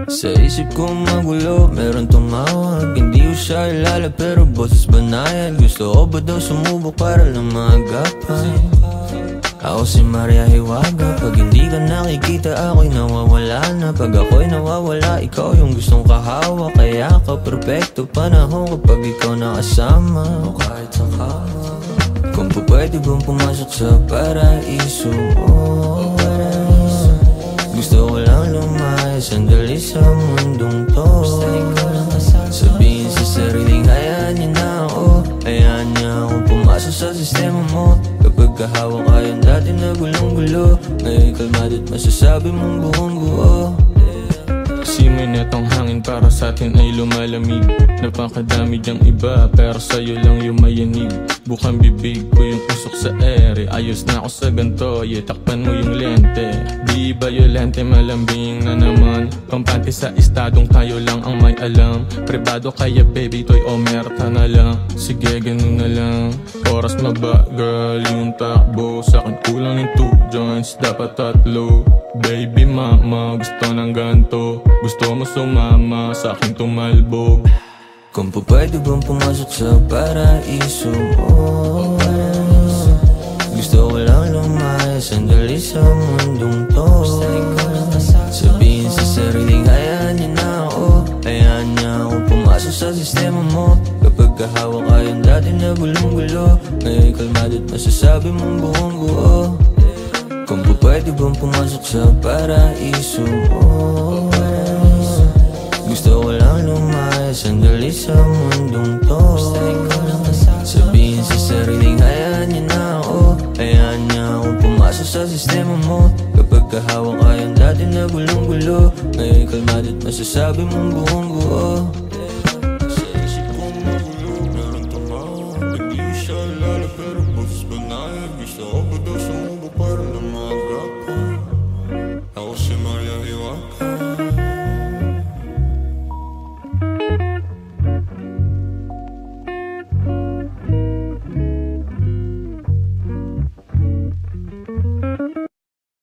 Sa isip ko magulo, meron tumawag. Hindi ko siya ilala pero boses banayad. Gusto ko ba daw sumubok para lang maagapan? Ako si Maria Hiwaga. Pag hindi ka nakikita ako'y nawawala na. Pag ako'y nawawala, ikaw yung gustong kahawa. Kaya ka perfecto panahon kapag ikaw nakasama. O kahit sa kama. Kung pa pwede bang pumasok sa paraiso mo. Gusto ko lang lumaya sandali sa mundong to. Sabihin sa sariling hayaan niya na ako. Hayaan niya akong pumasok sa sistema mo. Kapag kahawak kayong dati na gulong-gulo, ngayon kalmado at masasabi mong buong buo. Simoy netong hangin para sa atin ay lumalamig. Napakadami dyang iba pero sa'yo lang yung mayanig. Bukang bibig ko yung usok sa ere. Ayos na ako sa ganto, takpan mo yung lente. Di violente, malambing na naman. Kampante sa estadong tayo lang ang may alam. Privado kaya baby, toy o merta na lang. Sige ganun na lang, oras mabagal yung takbo. Sa'kin kulang yung 2 joints, dapat 3. Baby mama, gusto ng ganto. Gusto mo sumama, sa'kin tumalbog. Kung pa pwede bang pumasok sa paraiso mo. Gusto ko lang lumaya sandali sa mundong to. Sabihin sa sariling hayaan niya na ako. Hayaan niya akong pumasok sa sistema mo. Kapag kahawak kayong dati na gulong-gulo, ngayon kalmado at masasabi mong buong buo. Kung pa pwede bang pumasok sa paraiso mo. Gusto ko lang lumaya sandali sa mundong to. Sabihin sa sariling hayaan niya na ako. Hayaan niya akong pumasok sa sistema mo. Kapag kahawak kayong dati na gulong-gulo, ngayon kalmado at masasabi mong buong buo.